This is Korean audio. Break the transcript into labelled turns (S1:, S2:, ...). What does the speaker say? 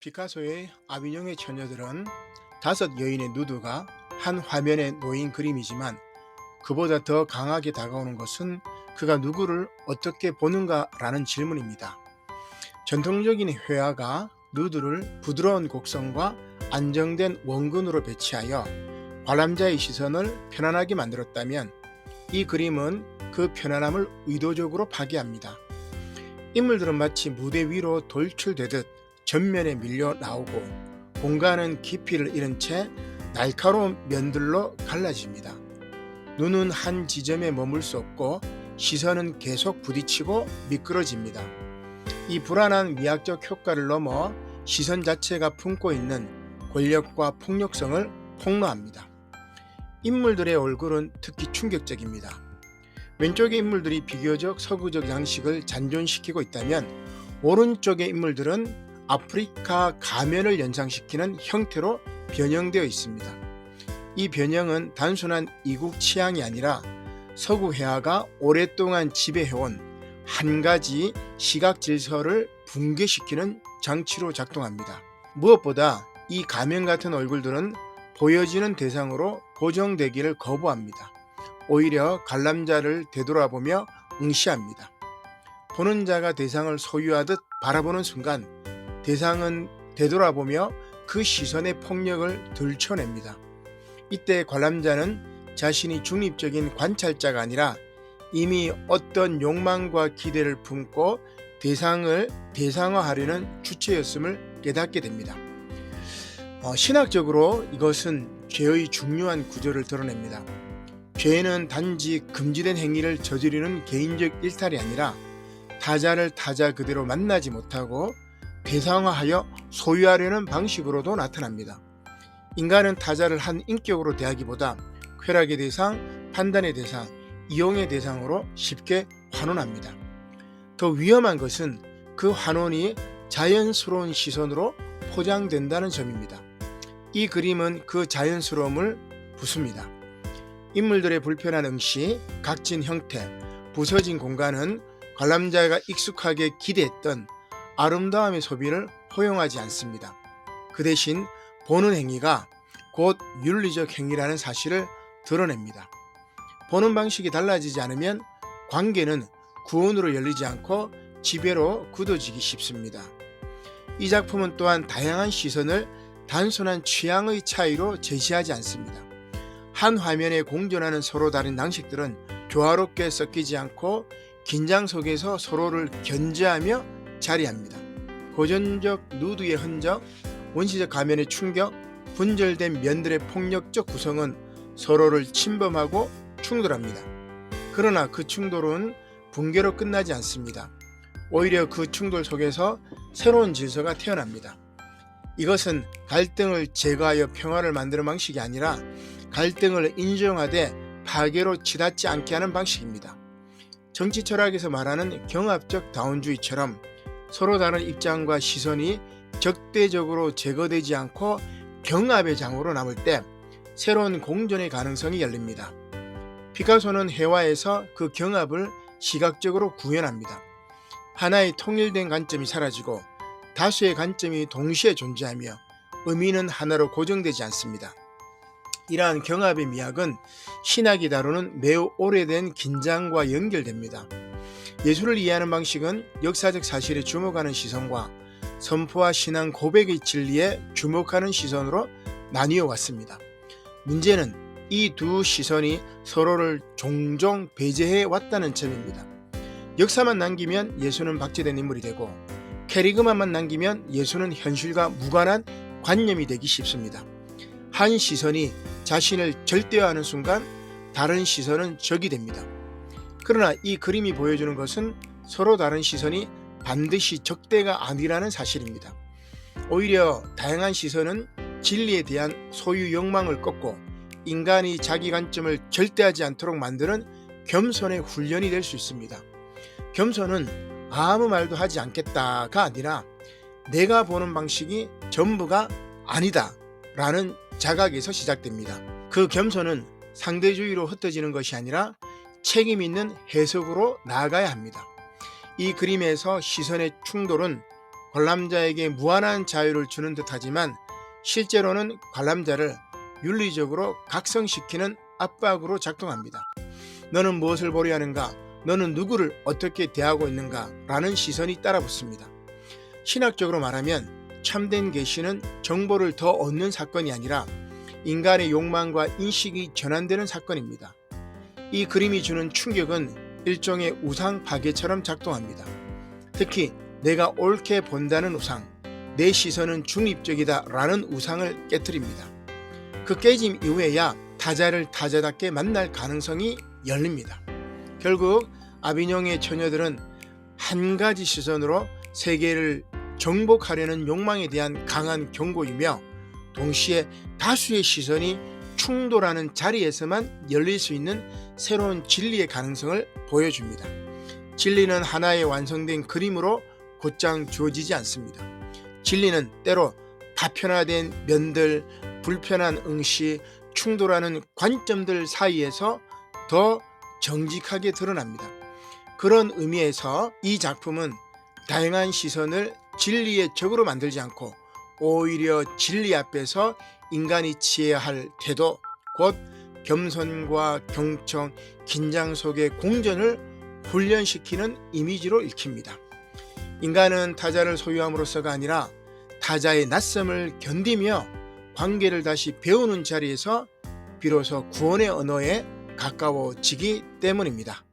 S1: 피카소의 아비뇽의 처녀들은 다섯 여인의 누드가 한 화면에 놓인 그림이지만 그보다 더 강하게 다가오는 것은 그가 누구를 어떻게 보는가라는 질문입니다. 전통적인 회화가 누드를 부드러운 곡선과 안정된 원근으로 배치하여 관람자의 시선을 편안하게 만들었다면 이 그림은 그 편안함을 의도적으로 파괴합니다. 인물들은 마치 무대 위로 돌출되듯 전면에 밀려 나오고 공간은 깊이를 잃은 채 날카로운 면들로 갈라집니다. 눈은 한 지점에 머물 수 없고 시선은 계속 부딪히고 미끄러집니다. 이 불안한 미학적 효과를 넘어 시선 자체가 품고 있는 권력과 폭력성을 폭로합니다. 인물들의 얼굴은 특히 충격적입니다. 왼쪽의 인물들이 비교적 서구적 양식을 잔존시키고 있다면 오른쪽의 인물들은 아프리카 가면을 연상시키는 형태로 변형되어 있습니다. 이 변형은 단순한 이국 취향이 아니라 서구 회화가 오랫동안 지배해온 한 가지 시각 질서를 붕괴시키는 장치로 작동합니다. 무엇보다 이 가면 같은 얼굴들은 보여지는 대상으로 고정되기를 거부합니다. 오히려 관람자를 되돌아보며 응시합니다. 보는 자가 대상을 소유하듯 바라보는 순간 대상은 되돌아보며 그 시선의 폭력을 들춰냅니다. 이때 관람자는 자신이 중립적인 관찰자가 아니라 이미 어떤 욕망과 기대를 품고 대상을 대상화하려는 주체였음을 깨닫게 됩니다. 신학적으로 이것은 죄의 중요한 구조를 드러냅니다. 죄는 단지 금지된 행위를 저지르는 개인적 일탈이 아니라 타자를 타자 그대로 만나지 못하고 대상화하여 소유하려는 방식으로도 나타납니다. 인간은 타자를 한 인격으로 대하기보다 쾌락의 대상, 판단의 대상, 이용의 대상으로 쉽게 환원합니다. 더 위험한 것은 그 환원이 자연스러운 시선으로 포장된다는 점입니다. 이 그림은 그 자연스러움을 부숩니다. 인물들의 불편한 응시, 각진 형태, 부서진 공간은 관람자가 익숙하게 기대했던 아름다움의 소비를 허용하지 않습니다. 그 대신 보는 행위가 곧 윤리적 행위라는 사실을 드러냅니다. 보는 방식이 달라지지 않으면 관계는 구원으로 열리지 않고 지배로 굳어지기 쉽습니다. 이 작품은 또한 다양한 시선을 단순한 취향의 차이로 제시하지 않습니다. 한 화면에 공존하는 서로 다른 양식들은 조화롭게 섞이지 않고 긴장 속에서 서로를 견제하며 자리합니다. 고전적 누드의 흔적, 원시적 가면의 충격, 분절된 면들의 폭력적 구성은 서로를 침범하고 충돌합니다. 그러나 그 충돌은 붕괴로 끝나지 않습니다. 오히려 그 충돌 속에서 새로운 질서가 태어납니다. 이것은 갈등을 제거하여 평화를 만드는 방식이 아니라 갈등을 인정하되 파괴로 치닫지 않게 하는 방식입니다. 정치 철학에서 말하는 경합적 다원주의처럼 서로 다른 입장과 시선이 적대적으로 제거되지 않고 경합의 장으로 남을 때 새로운 공존의 가능성이 열립니다. 피카소는 회화에서 그 경합을 시각적으로 구현합니다. 하나의 통일된 관점이 사라지고 다수의 관점이 동시에 존재하며 의미는 하나로 고정되지 않습니다. 이러한 경합의 미학은 신학이 다루는 매우 오래된 긴장과 연결됩니다. 예술을 이해하는 방식은 역사적 사실에 주목하는 시선과 선포와 신앙 고백의 진리에 주목하는 시선으로 나뉘어 왔습니다. 문제는 이 두 시선이 서로를 종종 배제해 왔다는 점입니다. 역사만 남기면 예수는 박제된 인물이 되고 캐리그마만 남기면 예수는 현실과 무관한 관념이 되기 쉽습니다. 한 시선이 자신을 절대화하는 순간 다른 시선은 적이 됩니다. 그러나 이 그림이 보여주는 것은 서로 다른 시선이 반드시 적대가 아니라는 사실입니다. 오히려 다양한 시선은 진리에 대한 소유 욕망을 꺾고 인간이 자기 관점을 절대하지 않도록 만드는 겸손의 훈련이 될 수 있습니다. 겸손은 아무 말도 하지 않겠다가 아니라 내가 보는 방식이 전부가 아니다 라는 자각에서 시작됩니다. 그 겸손은 상대주의로 흩어지는 것이 아니라 책임 있는 해석으로 나아가야 합니다. 이 그림에서 시선의 충돌은 관람자에게 무한한 자유를 주는 듯하지만 실제로는 관람자를 윤리적으로 각성시키는 압박으로 작동합니다. 너는 무엇을 보려 하는가? 너는 누구를 어떻게 대하고 있는가? 라는 시선이 따라붙습니다. 신학적으로 말하면 참된 계시는 정보를 더 얻는 사건이 아니라 인간의 욕망과 인식이 전환되는 사건입니다. 이 그림이 주는 충격은 일종의 우상 파괴처럼 작동합니다. 특히 내가 옳게 본다는 우상, 내 시선은 중립적이다 라는 우상을 깨트립니다. 그 깨짐 이후에야 타자를 타자답게 만날 가능성이 열립니다. 결국 아비뇽의 처녀들은 한 가지 시선으로 세계를 정복하려는 욕망에 대한 강한 경고이며 동시에 다수의 시선이 충돌하는 자리에서만 열릴 수 있는 새로운 진리의 가능성을 보여줍니다. 진리는 하나의 완성된 그림으로 곧장 주어지지 않습니다. 진리는 때로 파편화된 면들, 불편한 응시, 충돌하는 관점들 사이에서 더 정직하게 드러납니다. 그런 의미에서 이 작품은 다양한 시선을 진리의 적으로 만들지 않고 오히려 진리 앞에서 인간이 취해야 할 태도, 곧 겸손과 경청, 긴장 속의 공전을 훈련시키는 이미지로 읽힙니다. 인간은 타자를 소유함으로써가 아니라 타자의 낯섦을 견디며 관계를 다시 배우는 자리에서 비로소 구원의 언어에 가까워지기 때문입니다.